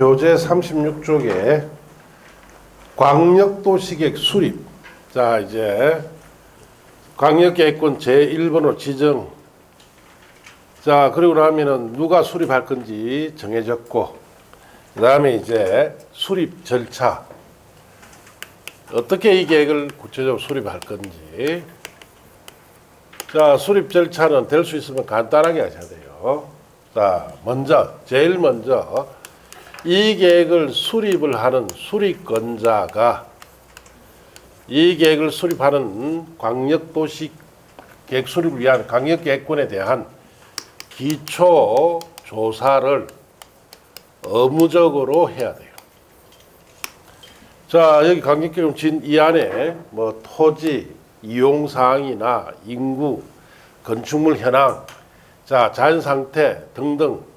교재 36쪽에 광역도시계획 수립. 자, 이제 광역계획권 제1번호 지정. 자, 그리고 나면은 누가 수립할 건지 정해졌고, 그 다음에 이제 수립 절차. 어떻게 이 계획을 구체적으로 수립할 건지. 자, 수립 절차는 될 수 있으면 간단하게 하셔야 돼요. 자, 제일 먼저 이 계획을 수립을 하는 수립권자가 이 계획을 수립하는 광역도시 계획 수립을 위한 광역계획권에 대한 기초 조사를 의무적으로 해야 돼요. 자, 여기 광역계획 진 이 안에 뭐 토지, 이용 사항이나 인구, 건축물 현황, 자, 자연 상태 등등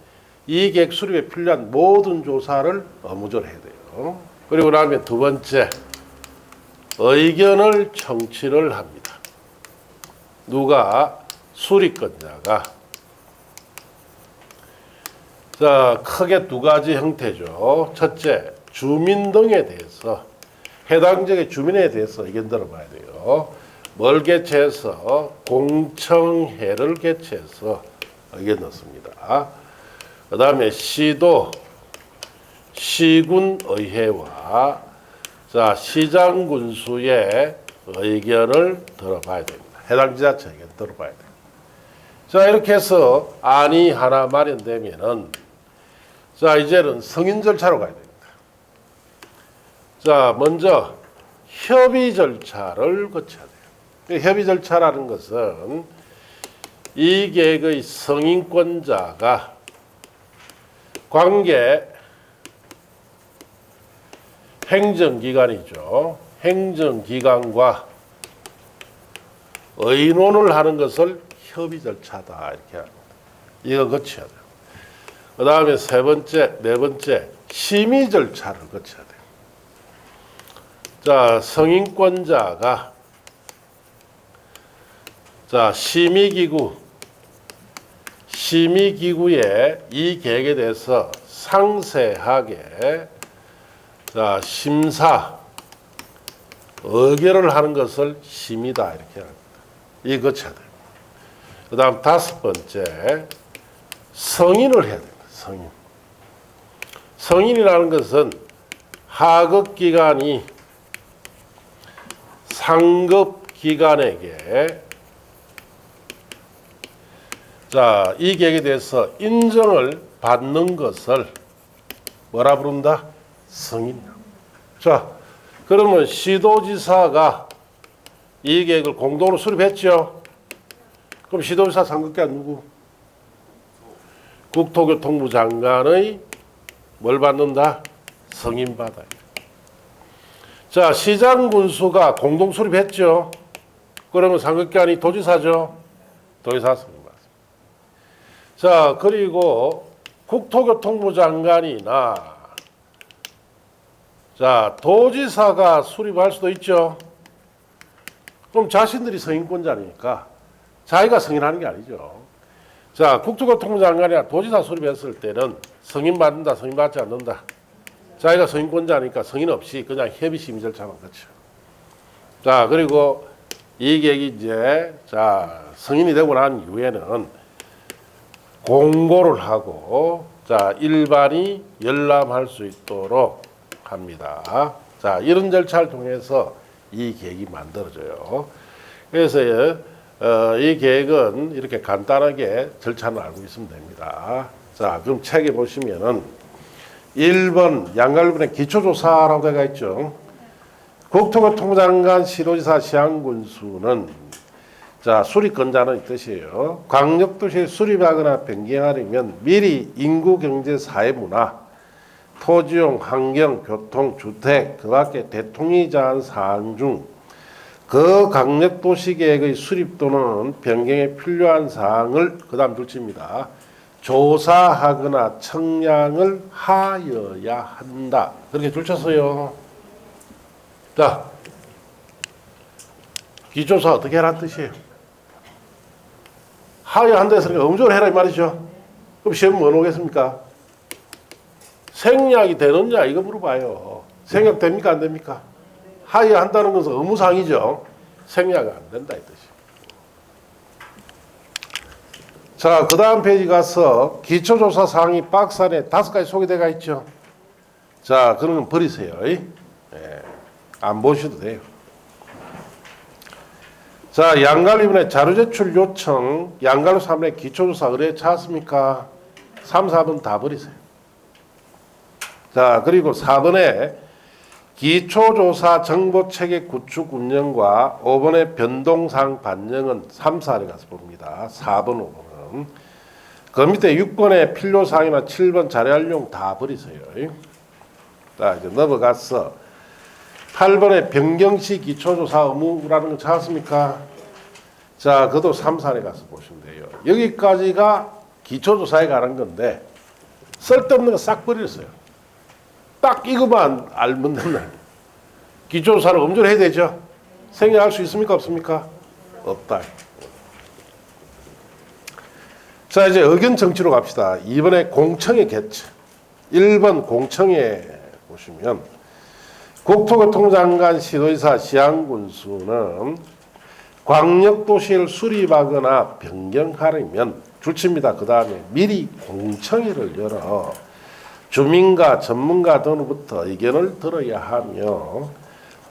이 계획 수립에 필요한 모든 조사를 의무적으로 해야 돼요. 그리고 나면 두 번째, 의견을 청취를 합니다. 누가? 수립권자가. 자, 크게 두 가지 형태죠. 첫째, 주민 등에 대해서, 해당 지역의 주민에 대해서 의견 들어봐야 돼요. 뭘 개최해서? 공청회를 개최해서 의견 넣습니다. 그 다음에 시도, 시군의회와 자, 시장군수의 의견을 들어봐야 됩니다. 해당 지자체 의견 들어봐야 돼요. 자, 이렇게 해서 안이 하나 마련되면은 자, 이제는 승인 절차로 가야 됩니다. 자, 먼저 협의 절차를 거쳐야 돼요. 협의 절차라는 것은 이 계획의 승인권자가 관계 행정기관이죠. 행정기관과 의논을 하는 것을 협의 절차다 이렇게 합니다. 이거 거쳐야 돼요. 그 다음에 네 번째 심의 절차를 거쳐야 돼요. 자, 승인권자가 자, 심의기구에 이 계획에 대해서 상세하게 자, 심사, 의결을 하는 것을 심의다 이렇게 합니다. 이거 거쳐야 돼요. 그 다음 다섯 번째, 승인을 해야 됩니다. 승인. 승인이라는 것은 하급기관이 상급기관에게 자, 이 계획에 대해서 인정을 받는 것을 뭐라 부른다? 승인. 자, 그러면 시도지사가 이 계획을 공동으로 수립했죠? 그럼 시도지사 상급기관 누구? 국토교통부 장관의 뭘 받는다? 승인 받아요. 자, 시장군수가 공동 수립했죠? 그러면 상급기관이 도지사죠? 도지사 승인 받습니다. 자, 그리고 국토교통부 장관이나 자, 도지사가 수립할 수도 있죠. 그럼 자신들이 승인권자니까 자기가 승인하는 게 아니죠. 자, 국토교통부 장관이나 도지사 수립했을 때는 승인받는다, 승인받지 않는다. 자기가 승인권자니까 승인 없이 그냥 협의 심의 절차만 거쳐. 자, 그리고 이 계획이 이제 자, 승인이 되고 난 이후에는 공고를 하고 자, 일반이 열람할 수 있도록 합니다. 자, 이런 절차를 통해서 이 계획이 만들어져요. 그래서 이 계획은 이렇게 간단하게 절차는 알고 있으면 됩니다. 자, 그럼 책에 보시면은 1번 양갈분의 기초조사라고 되어 있죠. 국토교통부 장관, 시도지사, 시장군수는 자, 수립권자는 이 뜻이에요. 광역도시를 수립하거나 변경하려면 미리 인구, 경제, 사회, 문화, 토지용, 환경, 교통, 주택, 그 밖에 대통령이 정한 사항 중 그 광역도시계획의 수립 또는 변경에 필요한 사항을 그 다음 둘째입니다. 조사하거나 청량을 하여야 한다. 그렇게 둘쳤어요. 자, 기초조사 어떻게 해라는 뜻이에요? 하여야 한다 했으니까 의무적으로 해라 이 말이죠. 그럼 시험 뭐 오겠습니까? 생략이 되느냐 이거 물어봐요. 생략 됩니까 안 됩니까? 하야한다는 것은 의무사항이죠. 생략이 안 된다 이 뜻이에요. 자, 그 다음 페이지 가서 기초조사 사항이 박스 안에 5가지 소개되어 있죠. 자, 그런 건 버리세요. 안 보셔도 돼요. 자, 양갈로 2번에 자료 제출 요청, 양갈로 3번에 기초조사 의뢰 찾았습니까? 3, 4번 다 버리세요. 자, 그리고 4번에 기초조사 정보체계 구축 운영과 5번의 변동사항 반영은 3, 4를 가서 봅니다. 4번, 5번은. 그 밑에 6번의 필요사항이나 7번 자료활용 다 버리세요. 자, 이제 넘어가서 8번의 변경시 기초조사 의무라는 거 찾았습니까? 자, 그것도 3, 4에 가서 보시면 돼요. 여기까지가 기초조사에 관한 건데 쓸데없는 거 싹 버렸어요. 딱 이것만 알면 된다. 기초조사를 엄정을 해야 되죠. 생략할 수 있습니까? 없습니까? 없다. 자, 이제 의견 정치로 갑시다. 2번에 공청회 개최. 1번 공청회 보시면 국토교통부 장관 시도지사 시향군수는 광역도시를 수립하거나 변경하려면 줄칩니다. 그 다음에 미리 공청회를 열어 주민과 전문가 등으로부터 의견을 들어야 하며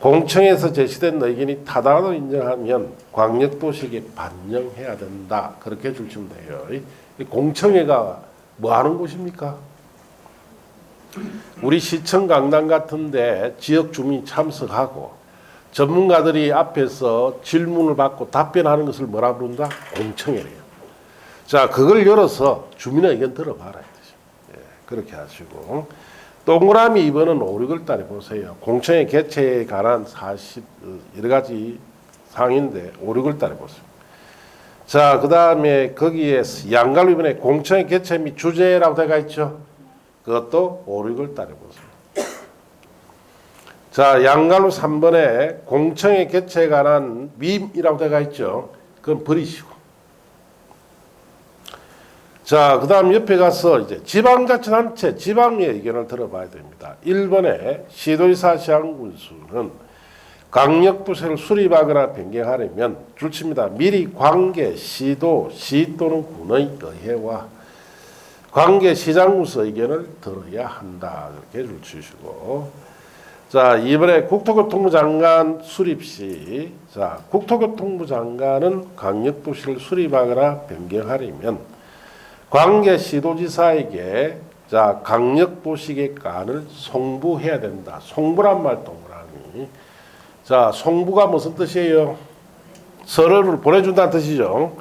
공청회에서 제시된 의견이 타당하다고 인정하면 광역도시에게 반영해야 된다. 그렇게 줄치면 돼요. 이 공청회가 뭐 하는 곳입니까? 우리 시청 강당 같은데 지역 주민이 참석하고 전문가들이 앞에서 질문을 받고 답변하는 것을 뭐라 부른다? 공청회래요. 자, 그걸 열어서 주민의 의견 들어봐라. 그렇게 하시고 동그라미 2번은 5, 6월 달에 보세요. 공청회 개최에 관한 여러 가지 사항인데 5, 6월 달에 보세요. 자, 그 다음에 거기에 양갈로 이번에 공청회 개최 및 주제라고 되어 있죠. 그것도 5, 6월 달에 보세요. 자, 양갈로 3번에 공청회 개최에 관한 위임이라고 되어 있죠. 그건 버리시고. 자, 그 다음 옆에 가서 이제 지방자치단체, 지방의 의견을 들어봐야 됩니다. 1번에 시도지사 시향군수는 강력도시를 수립하거나 변경하려면 줄칩니다. 미리 관계 시도, 시 또는 군의 의회와 관계 시장군수 의견을 들어야 한다. 이렇게 줄치시고. 자, 이번에 국토교통부 장관 수립 시, 자, 국토교통부 장관은 강력도시를 수립하거나 변경하려면 관계 시도지사에게 자, 강력도시 계획안을 송부해야 된다. 송부란 말 동그라미. 자, 송부가 무슨 뜻이에요? 서류를 보내준다는 뜻이죠.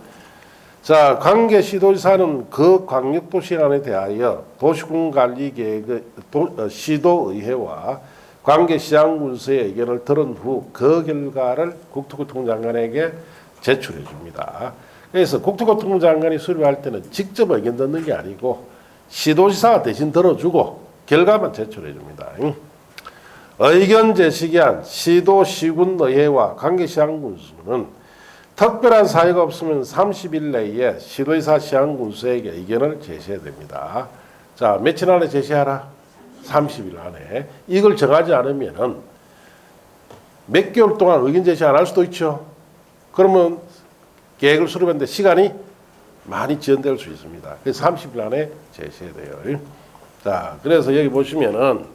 자, 관계 시도지사는 그 광역도시안에 대하여 도시군관리계획의 시도의회와 관계시장군수의 의견을 들은 후 그 결과를 국토교통부 장관에게 제출해 줍니다. 그래서 국토교통부 장관이 수립할 때는 직접 의견 듣는 게 아니고 시도지사가 대신 들어주고 결과만 제출해 줍니다. 의견 제시기한 시도 시군의회와 관계시장군수는 특별한 사유가 없으면 30일 내에 시도지사 시장군수에게 의견을 제시해야 됩니다. 자, 며칠 안에 제시하라? 30일 안에. 이걸 정하지 않으면은 몇 개월 동안 의견 제시 안 할 수도 있죠. 그러면 계획을 수립하는데 시간이 많이 지연될 수 있습니다. 그래서 30일 안에 제시해야 돼요. 자, 그래서 여기 보시면은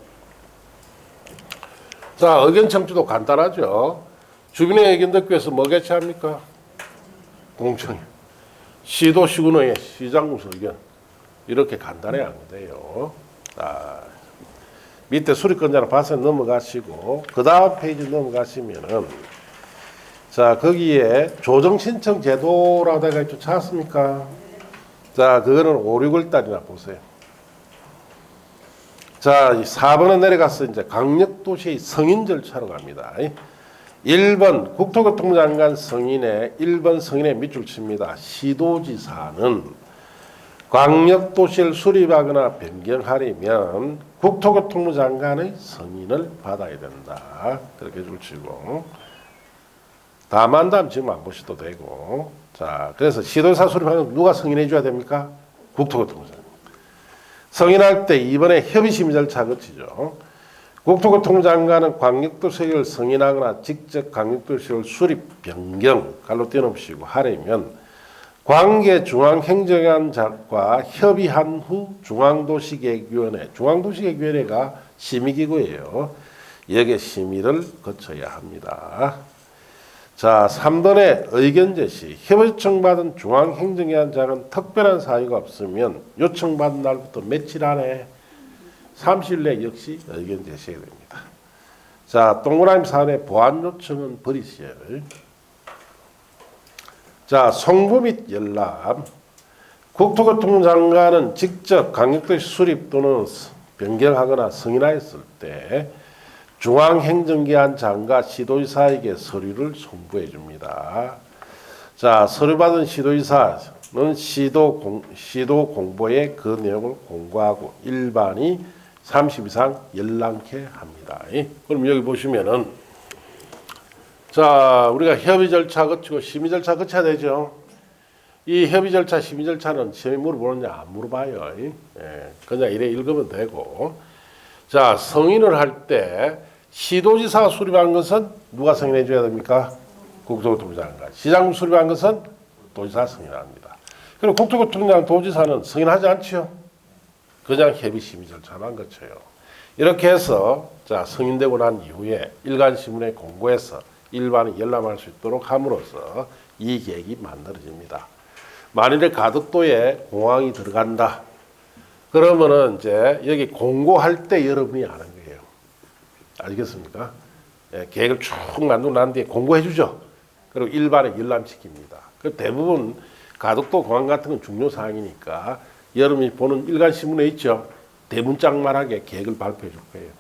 자, 의견 청취도 간단하죠. 주민의 의견 듣기 위해서 뭐 개최합니까? 공청회. 시도 시군의회, 시장군수 의견. 이렇게 간단해야 돼요. 자, 밑에 수립권자를 봐서 넘어가시고 그 다음 페이지 넘어가시면은 자, 거기에 조정 신청 제도라고 되어 있죠. 찾았습니까? 자, 그거는 5, 6월 달이나 보세요. 자, 4번은 내려가서 이제 강력도시의 승인 절차로 갑니다. 1번 국토교통부 장관 승인에 1번 승인에 밑줄 칩니다. 시도지사는 광역도시를 수립하거나 변경하려면 국토교통부 장관의 승인을 받아야 된다. 그렇게 줄치고 다만 지금 안 보셔도 되고. 자, 그래서 시도지사 수립하면 누가 승인해 줘야 됩니까? 국토교통부 장관. 승인할 때 이번에 협의심의 절차 거치죠. 국토교통부 장관은 광역도시계획을 승인하거나 직접 광역도시계획 수립 변경 갈로 띄어놓으시고 하려면 관계 중앙행정관과 협의한 후 중앙도시계획위원회, 중앙도시계획위원회가 심의기구예요. 여기에 심의를 거쳐야 합니다. 자, 3번의 의견 제시. 협의 요청받은 중앙행정기관장은 특별한 사유가 없으면 요청받은 날부터 며칠 안에 30일 내 역시 의견 제시해야 됩니다. 자, 동그라미 4번의 보완 요청은 버리세요. 자, 송부 및 열람. 국토교통부 장관은 직접 광역도시 수립 또는 변경하거나 승인하였을 때 중앙행정기관장과 시도지사에게 서류를 송부해 줍니다. 자, 서류받은 시도지사는 시도 공보에 그 내용을 공고하고 일반이 30 이상 열람케 합니다. 그럼 여기 보시면은 자, 우리가 협의 절차 거치고 심의 절차 거쳐야 되죠. 이 협의 절차, 심의 절차는 시험에 물어보느냐 안 물어봐요. 그냥 이래 읽으면 되고. 자, 승인을 할 때 시도지사가 수립한 것은 누가 승인해 줘야 됩니까? 국토교통부 장관. 시장군 수립한 것은 도지사가 승인합니다. 그리고 국토교통부 장관, 도지사는 승인하지 않죠. 그냥 협의 심의 절차만 거쳐요. 이렇게 해서 자, 승인되고 난 이후에 일간신문에 공고해서 일반이 열람할 수 있도록 함으로써 이 계획이 만들어집니다. 만일에 가덕도에 공항이 들어간다. 그러면은 이제 여기 공고할 때 여러분이 아는 거예요. 알겠습니까? 계획을 쭉 만들고 난 뒤에 공고해 주죠. 그리고 일반에 열람시킵니다. 그 대부분 가덕도 공항 같은 건 중요 사항이니까 여러분이 보는 일간신문에 있죠. 대문짝만하게 계획을 발표해 줄 거예요.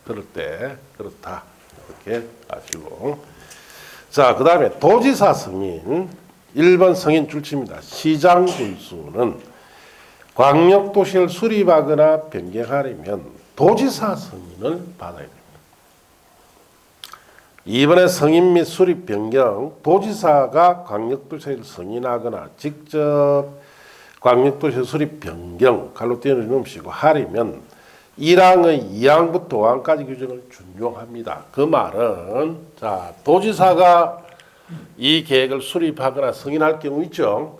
그럴 때 그렇다. 이렇게 아시고. 자, 그 다음에 도지사 승인. 1번 승인 줄치입니다. 시장 군수는 광역도시를 수립하거나 변경하려면 도지사 승인을 받아야 됩니다. 2번의 승인 및 수립 변경. 도지사가 광역도시를 승인하거나 직접 광역도시 수립 변경 갈로 띄어놓으시고 하려면 1항의 2항부터 5항까지 규정을 준용합니다. 그 말은 자, 도지사가 이 계획을 수립하거나 승인할 경우 있죠.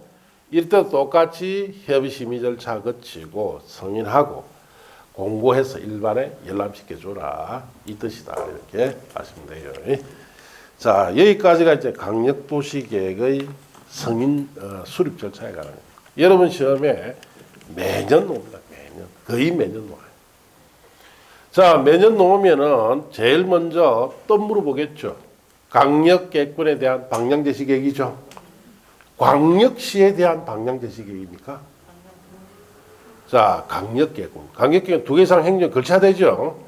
이때 똑같이 협의 심의 절차 거치고 승인하고 공고해서 일반에 열람시켜줘라 이 뜻이다. 이렇게 하시면 돼요. 자, 여기까지가 이제 광역도시계획의 승인 수립 절차에 관한 거예요. 여러분 시험에 매년 옵니다. 매년 거의 매년 와요. 자, 매년 놓으면은 제일 먼저 또 물어보겠죠. 광역계획권에 대한 방향제시계획이죠. 광역시에 대한 방향제시계획입니까? 자, 광역계획권. 광역계획권 2개 이상 행정 걸쳐야되죠.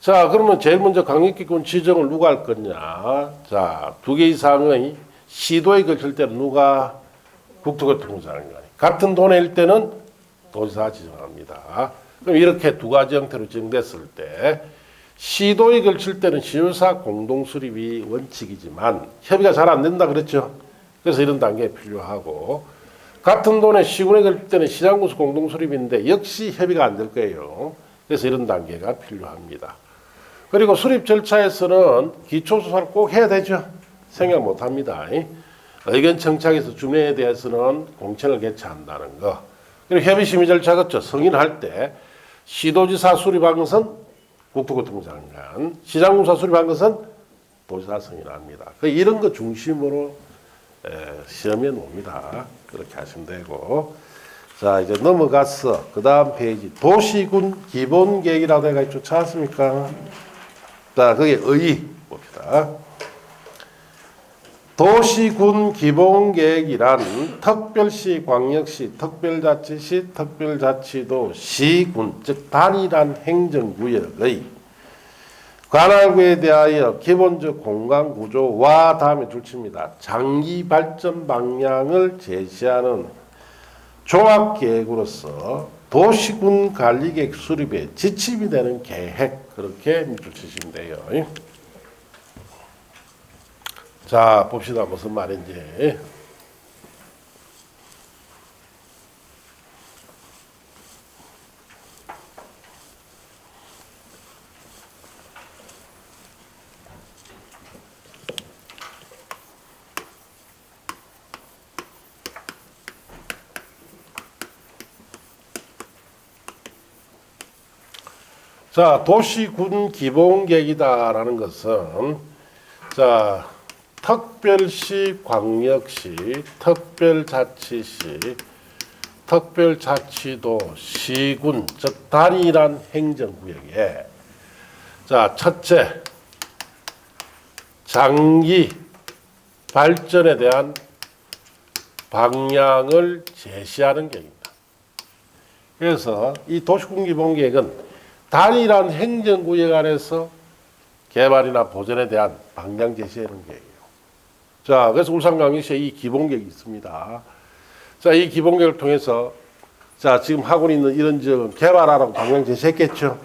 자, 그러면 제일 먼저 광역계획권 지정을 누가 할 거냐. 자, 2개 이상의 시도에 걸칠 때는 누가? 국토교통부 장관이. 같은 도내일 때는 도지사가 지정합니다. 그럼 이렇게 두 가지 형태로 지정됐을 때 시도에 걸칠 때는 시도지사 공동수립이 원칙이지만 협의가 잘 안 된다 그랬죠. 그래서 이런 단계가 필요하고 같은 돈에 시군에 걸칠 때는 시장군수 공동수립인데 역시 협의가 안 될 거예요. 그래서 이런 단계가 필요합니다. 그리고 수립 절차에서는 기초조사를 꼭 해야 되죠. 생각 못합니다. 의견 청착에서 준회에 대해서는 공청을 개최한다는 거. 그리고 협의심의 절차 거쳐 승인할 때 시도지사 수립한 것은 국토교통부 장관, 시장군사 수립한 것은 도지사 승인합니다. 이런 거 중심으로 시험에 놉니다. 그렇게 하시면 되고. 자, 이제 넘어가서 그 다음 페이지 도시군 기본계획이라고 해가 있죠. 찾았습니까? 자, 거기에 의 봅시다. 도시군 기본계획이란 특별시, 광역시, 특별자치시, 특별자치도, 시군, 즉 단일한 행정구역의 관할구에 대하여 기본적 공간구조와 다음에 줄칩니다. 장기 발전 방향을 제시하는 종합계획으로서 도시군 관리계획 수립에 지침이 되는 계획, 그렇게 밑줄 치시면 돼요. 자, 봅시다. 무슨 말인지. 자, 도시군 기본계획이다라는 것은 자, 특별시, 광역시, 특별자치시, 특별자치도, 시군, 즉 단일한 행정구역에 자, 첫째, 장기 발전에 대한 방향을 제시하는 계획입니다. 그래서 이 도시군 기본계획은 단일한 행정구역 안에서 개발이나 보전에 대한 방향 제시하는 계획이에요. 자, 그래서 울산광역시에 이 기본계획이 있습니다. 자, 이 기본계획을 통해서 자, 지금 하고 있는 이런 지역은 개발하라고 방향 제시했겠죠.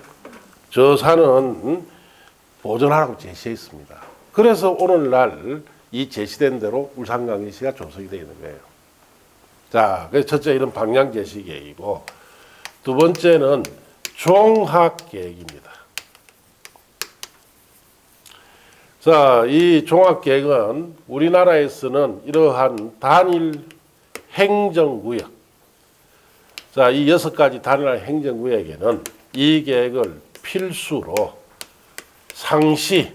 저 산은 보존하라고 제시했습니다. 그래서 오늘날 이 제시된 대로 울산광역시가 조성이 되어 있는 거예요. 자, 그래서 첫째 이런 방향 제시 계획이고, 두 번째는 종합 계획입니다. 자, 이 종합 계획은 우리나라에서는 이러한 단일 행정구역, 자, 이 6가지 단일한 행정구역에는 이 계획을 필수로 상시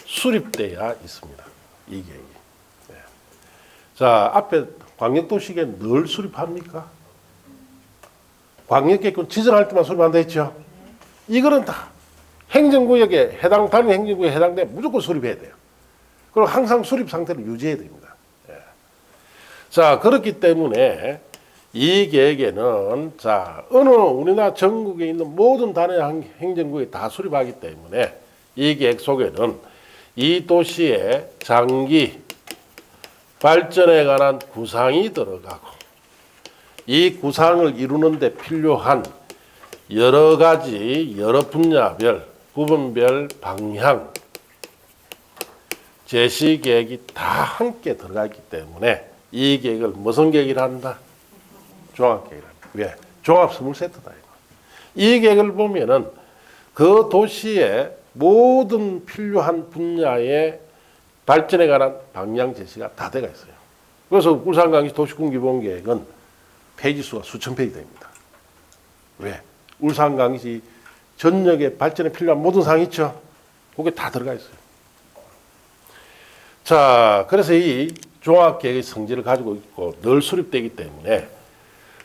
수립돼야 있습니다. 이 계획이. 네. 자, 앞에 광역도시계획 늘 수립합니까? 광역계획은 지정할 때만 수립 안 됐죠? 이거는 다 행정구역에 단일 행정구역에 해당되면 무조건 수립해야 돼요. 그리고 항상 수립 상태를 유지해야 됩니다. 네. 자, 그렇기 때문에 이 계획에는 자, 우리나라 전국에 있는 모든 단일 행정구역에 다 수립하기 때문에 이 계획 속에는 이 도시의 장기 발전에 관한 구상이 들어가고, 이 구상을 이루는 데 필요한 여러 가지 여러 분야별 부분별 방향 제시 계획이 다 함께 들어가 있기 때문에 이 계획을 무슨 계획이라 한다? 종합계획이라 합니다. 왜? 종합 선물 세트다. 이 계획을 보면은 그 도시의 모든 필요한 분야의 발전에 관한 방향 제시가 다 되어 있어요. 그래서 울산광역시 도시군 기본계획은 페이지 수가 수천 페이지 됩니다. 왜? 울산광역시 전역의 발전에 필요한 모든 사항이 있죠. 그게 다 들어가 있어요. 자, 그래서 이 종합계획의 성질을 가지고 있고 늘 수립되기 때문에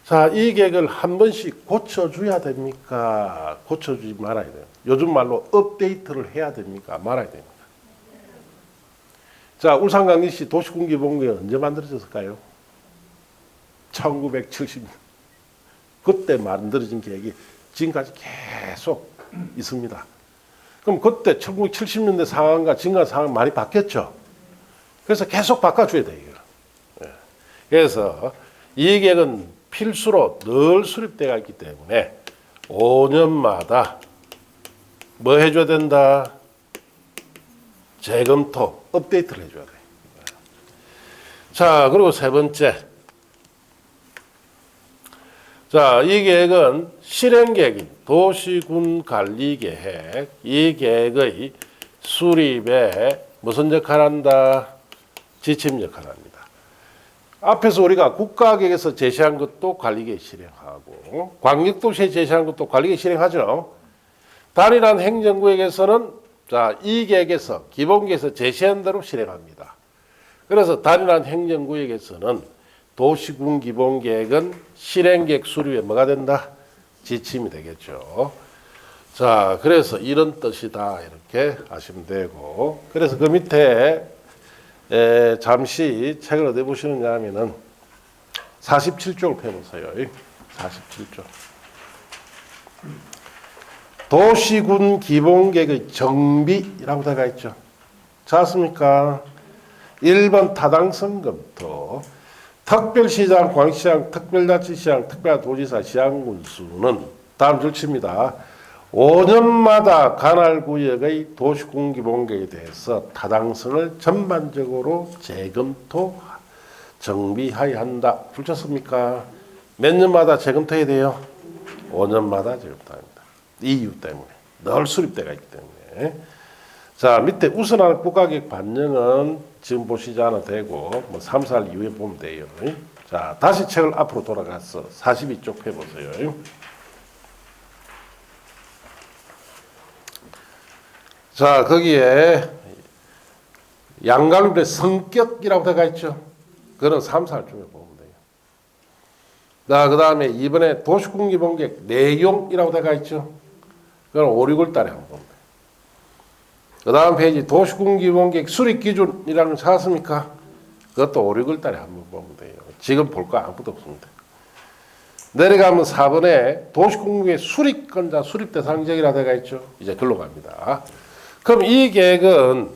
자, 이 계획을 한 번씩 고쳐줘야 됩니까? 고쳐주지 말아야 돼요. 요즘 말로 업데이트를 해야 됩니까? 말아야 됩니다. 자, 울산광역시 도시군 기본계획은 언제 만들어졌을까요? 1970년. 그때 만들어진 계획이 지금까지 계속 있습니다. 그럼 그때 1970년대 상황과 지금과 상황 많이 바뀌었죠? 그래서 계속 바꿔줘야 돼요. 그래서 이 계획은 필수로 늘 수립되어 있기 때문에 5년마다 뭐 해줘야 된다? 재검토, 업데이트를 해줘야 돼. 자, 그리고 세 번째. 자, 이 계획은 실행계획인 도시군 관리계획, 이 계획의 수립에 무슨 역할을 한다? 지침 역할을 합니다. 앞에서 우리가 국가계획에서 제시한 것도 관리계획 실행하고, 광역도시에 제시한 것도 관리계획 실행하죠. 단일한 행정구역에서는 자, 이 계획에서 기본계획에서 제시한 대로 실행합니다. 그래서 단일한 행정구역에서는 도시군 기본계획은 실행계획 수립에 뭐가 된다? 지침이 되겠죠. 자, 그래서 이런 뜻이다 이렇게 아시면 되고, 그래서 그 밑에 잠시 책을 어디 보시느냐 하면은 47쪽을 펴보세요. 47쪽. 도시군 기본계획의 정비라고 들어가 있죠. 찾았습니까? 1번 타당성 검토. 특별시장, 광시장, 특별자치시장, 특별도지사, 시장군수는 다음 절차입니다. 5년마다 관할구역의 도시군 기본계획에 대해서 타당성을 전반적으로 재검토, 정비하여야 한다. 불쳤습니까? 몇 년마다 재검토해야 돼요? 5년마다 재검토합니다. 이 이유 때문에. 늘 수립되어 있기 때문에. 자, 밑에 우선할 국가계획 반영은 지금 보시지 않아도 되고, 뭐 3, 4일 이후에 보면 돼요. 자, 다시 책을 앞으로 돌아가서 42쪽 펴보세요. 자, 거기에 양갈비의 성격이라고 들어가 있죠. 그런 3, 4를 중에 보면 돼요. 그 다음에 이번에 도시군기본계획 내용이라고 들어가 있죠. 그건 5, 6월 달에 한번 보면 돼요. 그 다음 페이지 도시군기본계획 수립기준이라는 거 찾았습니까? 그것도 5, 6월 달에 한번 보면 돼요. 지금 볼 거 아무것도 없습니다. 내려가면 4번에 도시공무의 수립권자, 수립대상 지역이라 되어 있죠. 이제 글로 갑니다. 그럼 이 계획은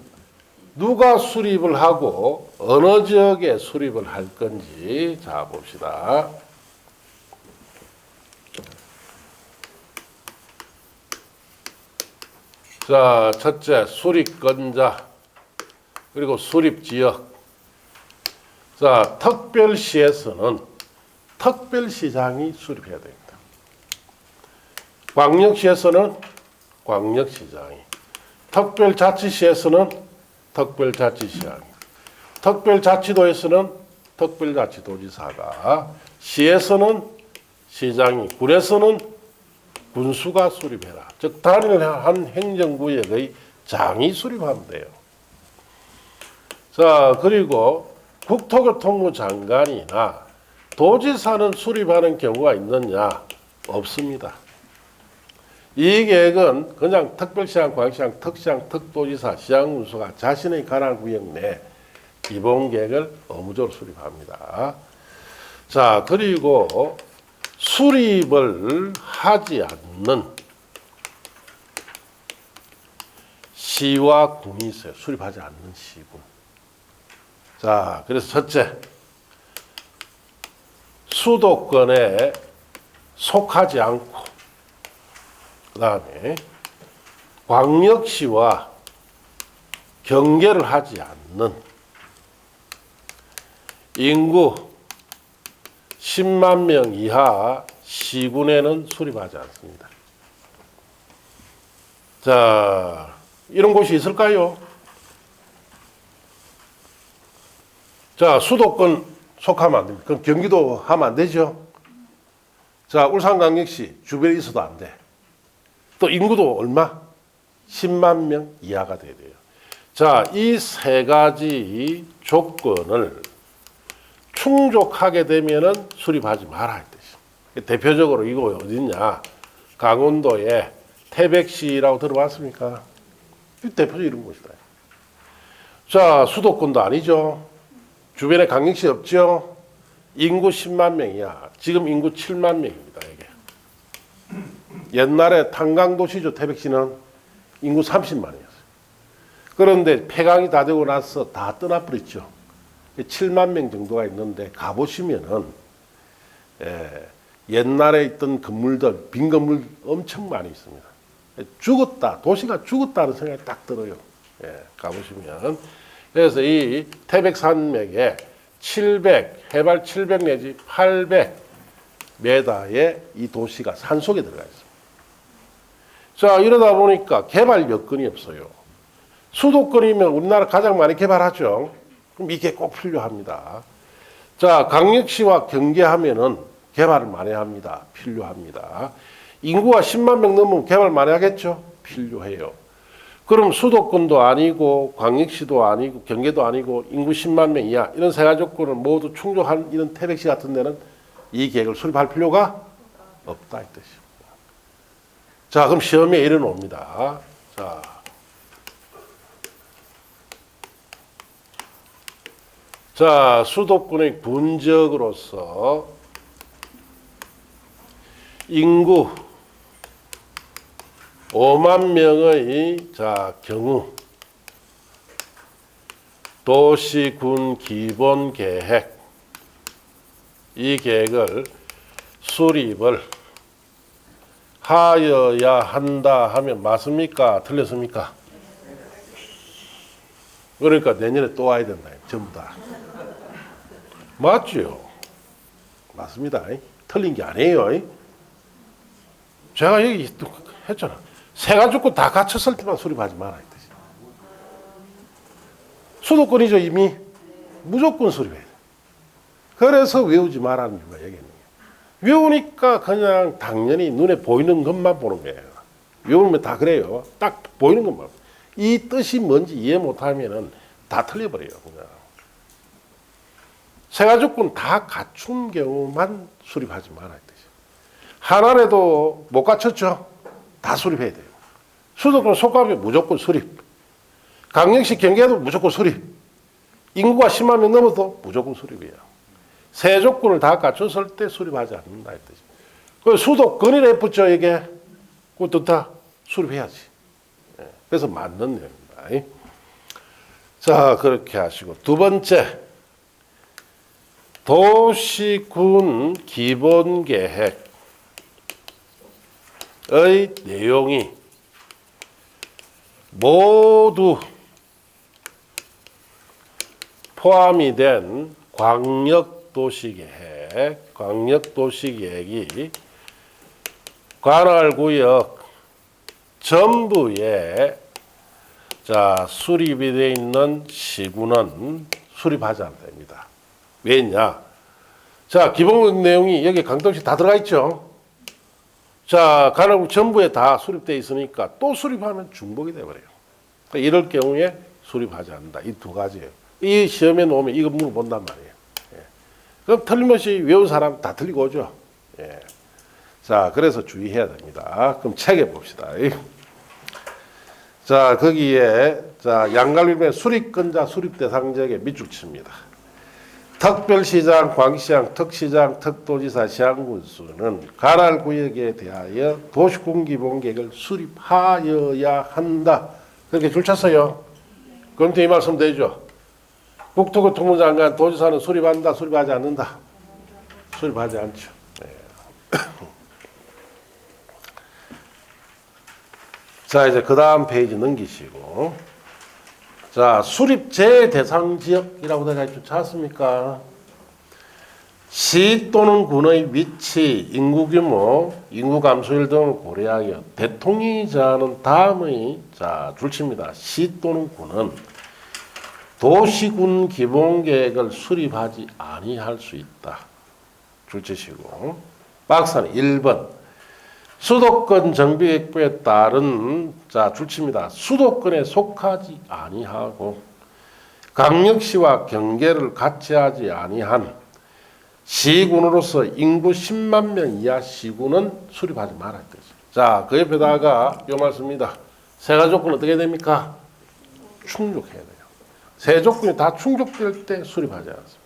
누가 수립을 하고 어느 지역에 수립을 할 건지 자 봅시다. 자, 첫째 수립권자 그리고 수립지역. 자, 특별시에서는 특별시장이 수립해야 됩니다. 광역시에서는 광역시장이, 특별자치시에서는 특별자치시장이, 특별자치도에서는 특별자치도지사가, 시에서는 시장이, 군에서는 군수가 수립해라. 즉 단위를 한 행정구역의 장이 수립하면 돼요. 자, 그리고 국토교통부 장관이나 도지사는 수립하는 경우가 있느냐? 없습니다. 이 계획은 그냥 특별시장, 광역시장, 특시장, 특도지사, 시장군수가 자신의 관할 구역 내 기본계획을 의무적으로 수립합니다. 자, 그리고 수립을 하지 않는 시와 군이 있어요. 수립하지 않는 시군. 자, 그래서 첫째, 수도권에 속하지 않고, 그 다음에 광역시와 경계를 하지 않는 인구 10만 명 이하 시군에는 수립하지 않습니다. 자, 이런 곳이 있을까요? 자, 수도권 속하면 안 됩니다. 그럼 경기도 하면 안 되죠. 자, 울산광역시 주변에 있어도 안 돼. 또 인구도 얼마? 10만 명 이하가 돼야 돼요. 자, 이 세 가지 조건을 충족하게 되면은 수립하지 마라 할 뜻이에요. 대표적으로 이거 어딨냐? 강원도에 태백시라고 들어봤습니까? 대표적으로 이런 곳이다. 자, 수도권도 아니죠. 주변에 광역시 없죠. 인구 10만 명이야. 지금 인구 7만 명입니다. 이게. 옛날에 탄광도시죠. 태백시는 인구 30만이었어요. 그런데 폐광이 다 되고 나서 다 떠나버렸죠. 7만 명 정도가 있는데 가보시면은 옛날에 있던 건물들, 빈 건물 엄청 많이 있습니다. 죽었다. 도시가 죽었다는 생각이 딱 들어요. 가보시면. 그래서 이 태백산맥에 700, 해발 700 내지 800m에 이 도시가 산속에 들어가 있습니다. 자, 이러다 보니까 개발 여건이 없어요. 수도권이면 우리나라 가장 많이 개발하죠. 그럼 이게 꼭 필요합니다. 자, 광역시와 경계하면은 개발을 많이 합니다. 필요합니다. 인구가 10만 명 넘으면 개발 많이 하겠죠? 필요해요. 그럼 수도권도 아니고 광역시도 아니고 경계도 아니고 인구 10만 명 이하 이런 세 가지 조건을 모두 충족한 이런 태백시 같은 데는 이 계획을 수립할 필요가 없다 이 뜻입니다. 자, 그럼 시험에 이르놉니다. 자, 수도권의 군적으로서 인구 5만 명의 경우 도시군 기본 계획 이 계획을 수립을 하여야 한다 하면 맞습니까? 틀렸습니까? 그러니까 내년에 또 와야 된다. 전부 다. 맞죠? 맞습니다. 틀린 게 아니에요. 제가 여기 했잖아. 세 가지 조건 다 갖췄을 때만 수립하지 마라. 이 뜻이야. 수도권이죠, 이미. 무조건 수립해야 돼. 그래서 외우지 말라는 이유가 여기 있는 거예요. 외우니까 그냥 당연히 눈에 보이는 것만 보는 거예요. 외우면 다 그래요. 딱 보이는 것만. 이 뜻이 뭔지 이해 못하면은 다 틀려버려요. 그냥. 세 가지 조건 다 갖춘 경우만 수립하지 말아야 되죠. 하나라도 못 갖췄죠? 다 수립해야 돼요. 수도권 속값이 무조건 수립. 강력시 경계도 무조건 수립. 인구가 10만 명 넘어도 무조건 수립이에요. 세 조건을 다 갖췄을 때 수립하지 않는다. 그 수도권이라 붙죠, 이게. 그것도 다 수립해야지. 그래서 맞는 내용입니다. 자, 그렇게 하시고. 두 번째. 도시군 기본계획의 내용이 모두 포함이 된 광역도시계획이 관할구역 전부에 수립이 되어 있는 시군은 수립하지 않습니다. 왜냐? 자, 기본 내용이 여기 강동시 다 들어가 있죠? 자, 관할구역 전부에 다 수립되어 있으니까 또 수립하면 중복이 돼버려요. 그러니까 이럴 경우에 수립하지 않는다. 이 두 가지예요. 이 시험에 놓으면 이거 물어본단 말이에요. 예. 그럼 틀림없이 외운 사람 다 틀리고 오죠. 예. 자, 그래서 주의해야 됩니다. 그럼 책에 봅시다. 자, 거기에 양갈비변 수립권자 수립대상지역에 밑줄 칩니다. 특별시장, 광시장, 특시장, 특도지사, 시장군수는 관할구역에 대하여 도시군 기본계획을 수립하여야 한다. 그렇게 줄 쳤어요. 그럼 이 말씀 되죠. 국토교통부 장관, 도지사는 수립한다, 수립하지 않는다? 수립하지 않죠. 네. 자, 이제 그 다음 페이지 넘기시고. 자, 수립 재대상 지역이라고 내가 좀 찾았습니까? 시 또는 군의 위치, 인구 규모, 인구 감소율 등을 고려하여 대통령이 정하는 다음의 줄칩니다. 시 또는 군은 도시군 기본계획을 수립하지 아니할 수 있다. 줄치시고 박스는 1번 수도권 정비계획부에 따른 줄칩니다. 수도권에 속하지 아니하고 강력시와 경계를 같이 하지 아니한 시군으로서 인구 10만 명 이하 시군은 수립하지 말아야 되죠. 자, 그 옆에다가 이 말씀입니다. 세 가지 조건 어떻게 됩니까? 충족해야 돼요. 세 조건이 다 충족될 때 수립하지 않습니다.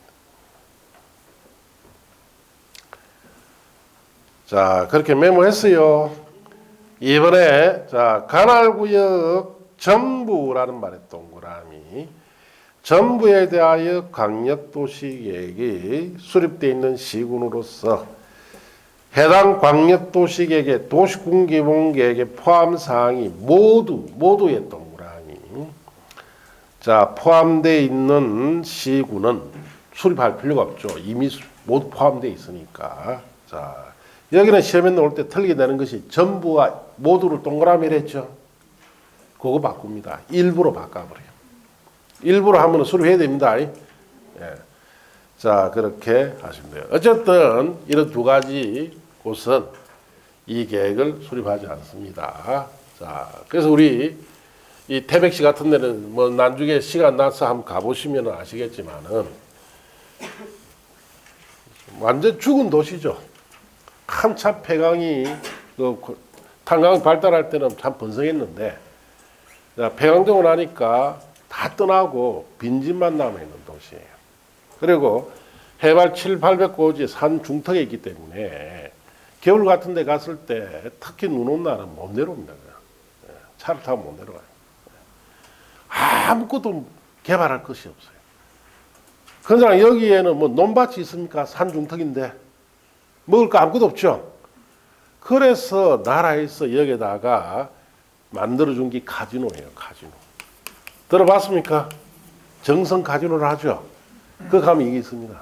자, 그렇게 메모했어요. 이번에 관할구역 전부라는 말의 동그라미. 전부에 대하여 광역도시계획이 수립되어 있는 시군으로서 해당 광역도시계획의 도시군 기본계획의 포함사항이 모두의 동그라미 포함되어 있는 시군은 수립할 필요가 없죠. 이미 모두 포함되어 있으니까. 여기는 시험에 나올 때 틀리게 되는 것이 전부와 모두를 동그라미를 했죠. 그거 바꿉니다. 일부러 바꿔버려요. 일부러 하면 수립해야 됩니다. 예. 자, 그렇게 하시면 돼요. 어쨌든 이런 두 가지 곳은 이 계획을 수립하지 않습니다. 자, 그래서 우리 이 태백시 같은 데는 뭐 나중에 시간 나서 한번 가보시면 아시겠지만은 완전 죽은 도시죠. 한참 폐강이 탄광 발달할 때는 참 번성했는데 폐강되고 나니까 다 떠나고 빈집만 남아있는 도시예요. 그리고 해발 700~800고지 산 중턱에 있기 때문에 겨울 같은 데 갔을 때 특히 눈 온 날은 못 내려옵니다. 차를 타고 못 내려가요. 아무것도 개발할 것이 없어요. 그러나 여기에는 뭐 논밭이 있습니까? 산 중턱인데 먹을 거 아무것도 없죠. 그래서 나라에서 여기다가 만들어준 게 카지노예요. 카지노. 들어봤습니까? 정성 카지노를 하죠. 그거 가면 이게 있습니다.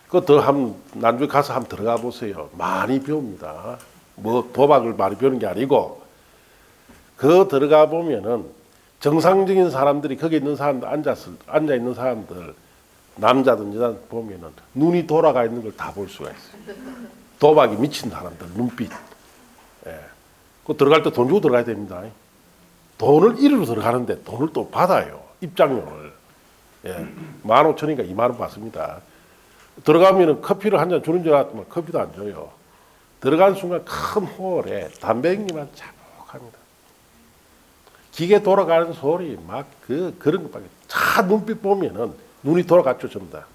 그거 나중에 가서 한번 들어가 보세요. 많이 배웁니다. 뭐 도박을 많이 배우는 게 아니고 그거 들어가 보면은 정상적인 사람들이 거기 있는 사람들 앉아 있는 사람들 남자든 여자든 보면은 눈이 돌아가 있는 걸 다 볼 수가 있어요. 도박이 미친 사람들 눈빛. 예. 그 들어갈 때 돈 주고 들어가야 됩니다. 돈을 1위로 들어가는데 돈을 또 받아요. 입장료를. 예. 15,000원이니까 2만 원 받습니다. 들어가면은 커피를 한 잔 주는 줄 알았더니 커피도 안 줘요. 들어간 순간 큰 홀에 담배 연기만 자욱합니다. 기계 돌아가는 소리 막 그런 것밖에 차 눈빛 보면은 눈이 돌아갔죠 전부 다.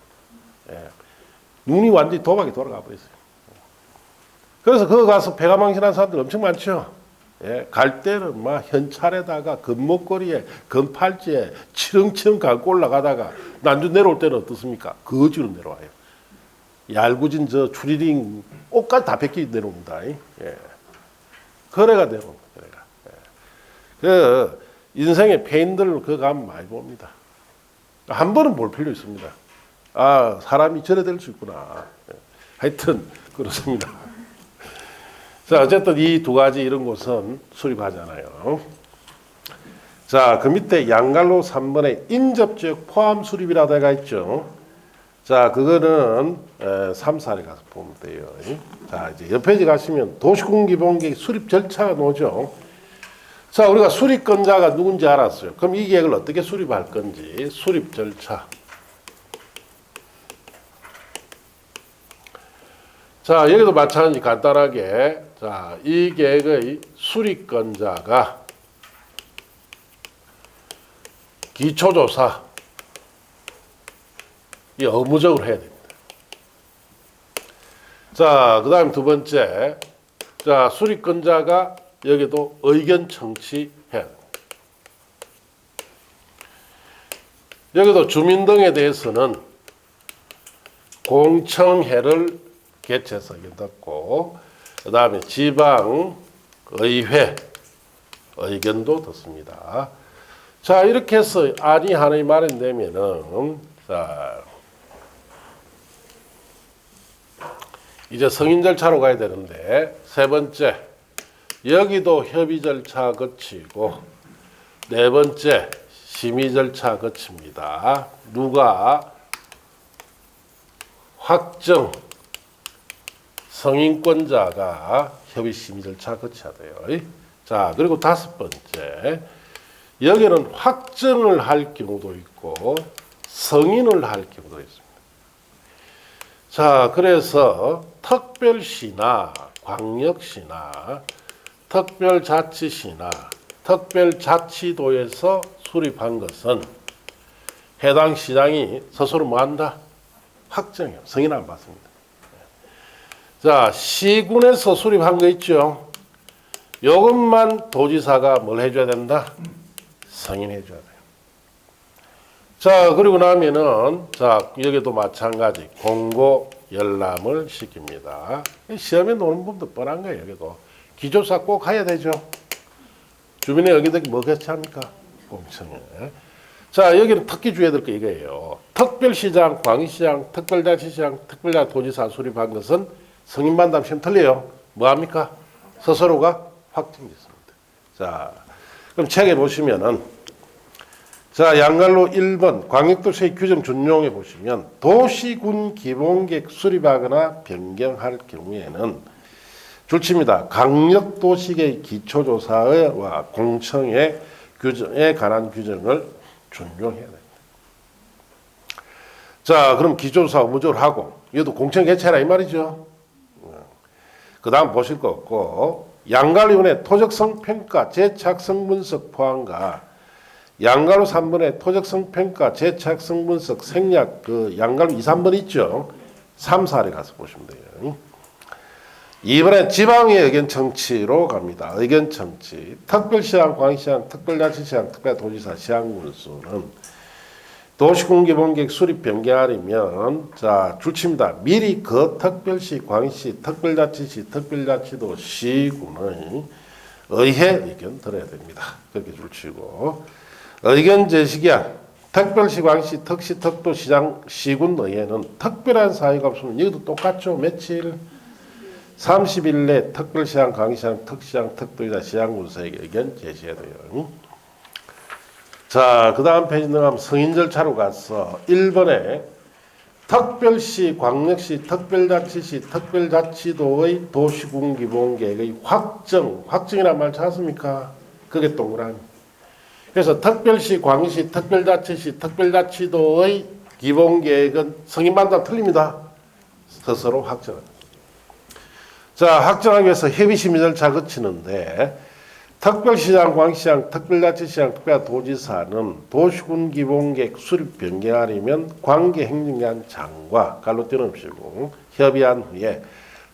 예. 눈이 완전히 도박이 돌아가 버렸어요. 그래서 거기 가서 배가 망신한 사람들 엄청 많죠. 예. 갈 때는 막 현찰에다가 금목걸이에 금팔찌에 치렁치렁 갖고 올라가다가 난주 내려올 때는 어떻습니까? 거지로 내려와요. 얄궂은 저 추리링 옷까지 다 벗기고 내려옵니다. 예. 거래가 내려옵니다. 거래가. 예. 그 인생의 페인들을 그 가면 많이 봅니다. 한 번은 볼 필요 있습니다. 아, 사람이 저래 될 수 있구나. 예. 하여튼 그렇습니다. 자, 어쨌든 이 두 가지 이런 곳은 수립하잖아요. 자, 그 밑에 양갈로 3번에 인접지역 포함 수립이라고 되어 있죠. 자, 그거는 3, 4에 가서 보면 돼요. 자, 이제 옆 페이지 가시면 도시군기본계획 수립 절차가 나오죠. 자, 우리가 수립권자가 누군지 알았어요. 그럼 이 계획을 어떻게 수립할 건지 수립 절차. 자, 여기도 마찬가지 간단하게 자, 이 계획의 수립권자가 기초조사 이 의무적으로 해야 됩니다. 자, 그 다음 두 번째 자, 수립권자가 여기도 의견 청취해야 됩니다. 여기도 주민 등에 대해서는 공청회를 개최해서 의견 듣고 그 다음에 지방의회 의견도 듣습니다. 자, 이렇게 해서 안이 하나의 마련되면은 자, 이제 승인 절차로 가야 되는데 세 번째 여기도 협의 절차 거치고 네 번째 심의 절차 거칩니다. 누가 확정 승인권자가 협의 심의 절차 거쳐야 돼요. 자, 그리고 다섯 번째 여기는 확정을 할 경우도 있고 승인을 할 경우도 있습니다. 자, 그래서 특별시나 광역시나 특별자치시나 특별자치도에서 수립한 것은 해당 시장이 스스로 뭐한다? 확정해요. 승인 안 받습니다. 자, 시군에서 수립한 거 있죠? 이것만 도지사가 뭘 해줘야 된다? 승인해줘야 돼요. 자, 그리고 나면은, 자, 여기도 마찬가지. 공고 열람을 시킵니다. 시험에 노는 분도 뻔한 거예요, 여기도. 기초사 꼭 해야 되죠. 주민의 의견이 뭐 개최합니까? 공청회. 자, 여기는 특히 주의해야 될 거 이거예요. 특별시장, 광역시장, 특별자치시장, 특별자치도지사 수립한 것은 승인반담 시험 틀려요. 뭐합니까? 스스로가 확정됐습니다. 자, 그럼 책에 보시면은 자, 양갈로 1번 광역도시의 규정 준용에 보시면 도시군 기본계획 수립하거나 변경할 경우에는 줄칩니다. 강력도시계획 기초조사와 공청회 규정에 관한 규정을 준용해야 됩니다. 자, 그럼 기초조사 의무적으로 하고 이것도 공청회 개최라 이 말이죠. 그 다음 보실 거 없고 양갈로의 토적성 평가 재착성 분석 포함과 양갈로 3번에 토적성 평가 재착성 분석 생략 그 양갈로 2, 3번 있죠. 3, 4에 가서 보시면 돼요. 2번에 지방의 의견 청취로 갑니다. 의견 청취. 특별시장, 광역시장, 특별자치시장, 특별도지사 시행군수는 도시군기본계획 수립 변경하려면 자, 줄칩니다. 미리 그 특별시, 광역시, 특별자치시, 특별자치도 시군의 의회 의견 들어야 됩니다. 그렇게 줄치고 의견 제시기한 특별시, 광시, 특시, 특도, 시장, 시군 의회는 특별한 사유가 없으면 여기도 똑같죠. 며칠? 30일 내 특별시장, 광시장, 특시장, 특도지사, 시장군수에게 의견 제시해야 돼요. 자, 그 다음 페이지 넘어가면 승인 절차로 가서 1번에 특별시, 광역시, 특별자치시, 특별자치도의 도시군기본계획의 확정이란 말 찾습니까? 그게 동그라미. 그래서 특별시, 광시, 특별자치시, 특별자치도의 기본계획은 승인받다 틀립니다. 스스로 확정합니다. 자, 확정하기 위해서 협의심의 절차 거치는데 특별시장, 광시장, 특별자치시장, 특별도지사는 도시군 기본계획 수립 변경하려면 관계행정기관 장과 갈로 띄어놓으시고 협의한 후에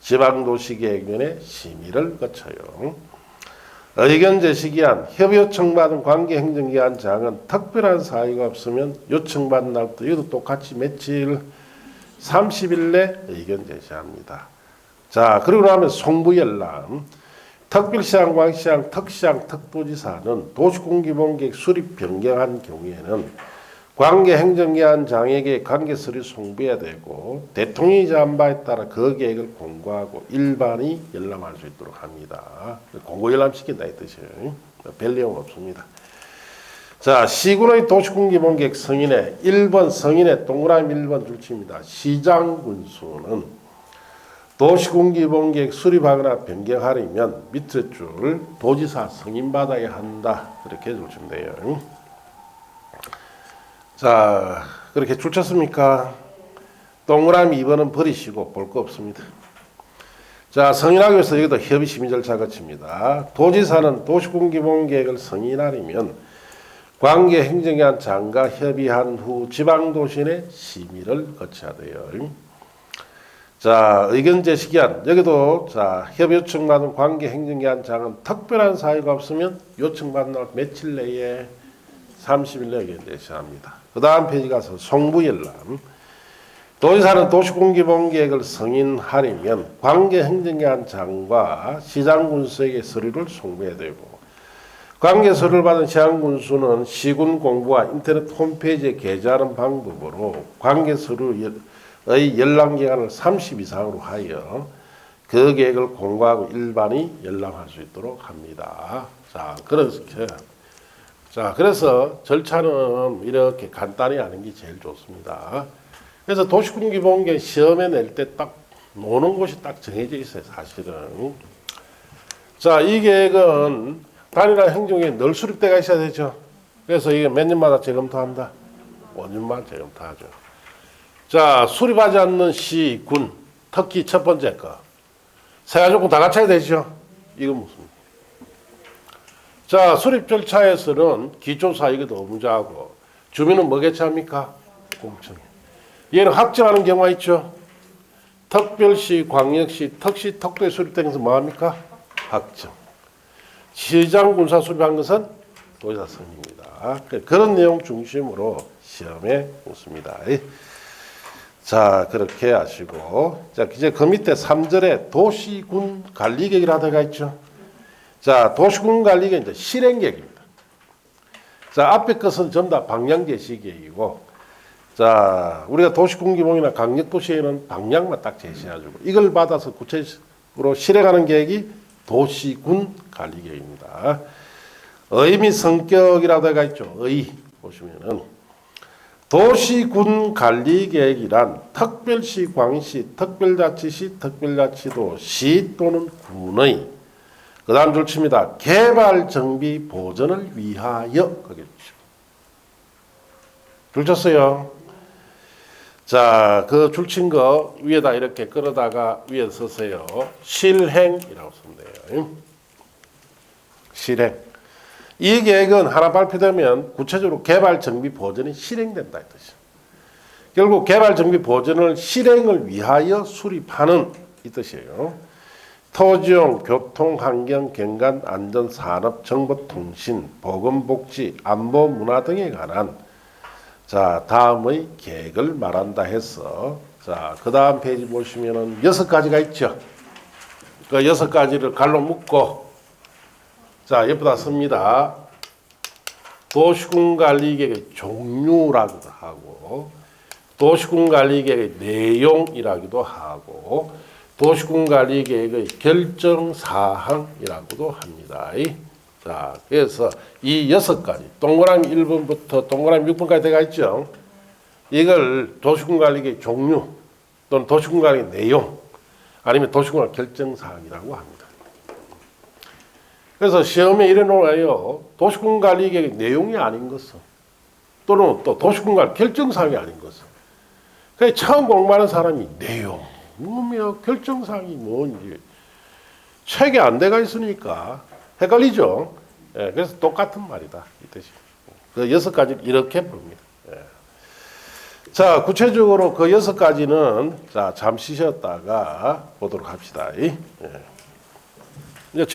지방도시계획위원회 심의를 거쳐요. 의견 제시기한 협의 요청받은 관계행정기관 장은 특별한 사유가 없으면 요청받은 날부터 이것도 똑같이 며칠 30일 내 의견 제시합니다. 자, 그리고 나면 송부열람 특별시장, 광시장, 특시장, 특도지사는 도시군기본계획 수립 변경한 경우에는 관계행정기관 장에게 관계서류 송부해야 되고 대통령이 제안 바에 따라 그 계획을 공고하고 일반이 열람할 수 있도록 합니다. 공고 열람시킨다 이 뜻이에요. 별 내용 없습니다. 자, 시군의 도시군기본계획 승인에 1번 승인에 동그라미 1번 줄칩니다. 시장 군수는 도시군기본계획 수립하거나 변경하려면 밑에 줄 도지사 승인받아야 한다. 그렇게 줄치면 돼요. 자, 그렇게 줄쳤습니까? 동그라미 2번은 버리시고 볼 거 없습니다. 자, 승인하기 위해서 여기도 협의 심의 절차 거칩니다. 도지사는 도시군기본계획을 승인하려면 관계행정기관 장과 협의한 후 지방도시내 심의를 거쳐야 돼요. 자, 의견 제시기한 여기도 자 협의 요청받은 관계행정기관 장은 특별한 사유가 없으면 요청받은 날 며칠 내에 30일 내에 의견 제시합니다. 그 다음 페이지 가서 송부열람 도지사는 도시군기본계획을 승인하려면 관계행정기관 장과 시장군수에게 서류를 송부해야 되고 관계 서류를 받은 시장군수는 시군 공부와 인터넷 홈페이지에 게재하는 방법으로 관계 서류의 열람기간을 30 이상으로 하여 그 계획을 공고하고 일반이 열람할 수 있도록 합니다. 그래서 절차는 이렇게 간단히 하는 게 제일 좋습니다. 그래서 도시군기본계획 시험에 낼 때 딱 노는 곳이 딱 정해져 있어요, 사실은. 자, 이 계획은 단일화 행정에 늘 수립돼가 있어야 되죠. 그래서 이게 몇 년마다 재검토한다? 5년만 재검토하죠. 자, 수립하지 않는 시, 군, 특히 첫 번째 거. 세 가지 조건 다 갖춰야 되죠. 이건 무슨? 자, 수립 절차에서는 기초사 이것도 의무자하고 주민은 뭐 개최합니까? 공청회. 얘는 확정하는 경우가 있죠. 특별시, 광역시, 특시, 특도에 수립된 것은 뭐합니까? 확정. 시장, 군사 수립한 것은 도지사 승인입니다. 그런 내용 중심으로 시험에 묻습니다. 자, 그렇게 하시고, 자, 이제 그 밑에 3절에 도시군 관리계획이라 되어 있죠. 자, 도시군 관리계획 이제 실행계획입니다. 자, 앞에 것은 전부 다 방향 제시 계획이고, 자, 우리가 도시군기본이나 강력도시에는 방향만 딱 제시해주고, 이걸 받아서 구체적으로 실행하는 계획이 도시군 관리계획입니다. 의미 성격이라 되어 있죠. 보시면은. 도시군 관리계획이란 특별시, 광시, 특별자치시, 특별자치도, 시 또는 군의 그 다음 줄칩니다. 개발, 정비, 보전을 위하여 거기 줄쳤어요. 자, 그 줄친 거 위에다 이렇게 끌어다가 위에 서세요. 실행이라고 쓰면 돼요. 실행. 이 계획은 하나 발표되면 구체적으로 개발, 정비, 보전이 실행된다 이 뜻이죠. 결국 개발, 정비, 보전을 실행을 위하여 수립하는 이 뜻이에요. 토지용, 교통, 환경, 경관, 안전, 산업, 정보, 통신, 보건, 복지, 안보, 문화 등에 관한 자 다음의 계획을 말한다 해서 자 그 다음 페이지 보시면은 6가지가 있죠. 그 6가지를 갈로 묶고 자, 옆에다 씁니다. 도시군관리계획의 종류라고도 하고, 도시군관리계획의 내용이라고도 하고, 도시군관리계획의 결정사항이라고도 합니다. 자, 그래서 이 6가지, 동그라미 1번부터 동그라미 6번까지 들어가 있죠. 이걸 도시군관리계획 종류 또는 도시군관리계획 내용 아니면 도시군관리 결정사항이라고 합니다. 그래서 시험에 이래 놓아요. 도시군관리계획 내용이 아닌 것은 또는 또 도시군관리 결정사항이 아닌 것은. 그 처음 공부하는 사람이 내용이며 결정사항이 뭔지 책에 안 돼가 있으니까 헷갈리죠. 예, 그래서 똑같은 말이다 이 뜻이. 그 6가지 이렇게 봅니다. 예. 자, 구체적으로 그 6가지는 자 잠시 쉬었다가 보도록 합시다. 예.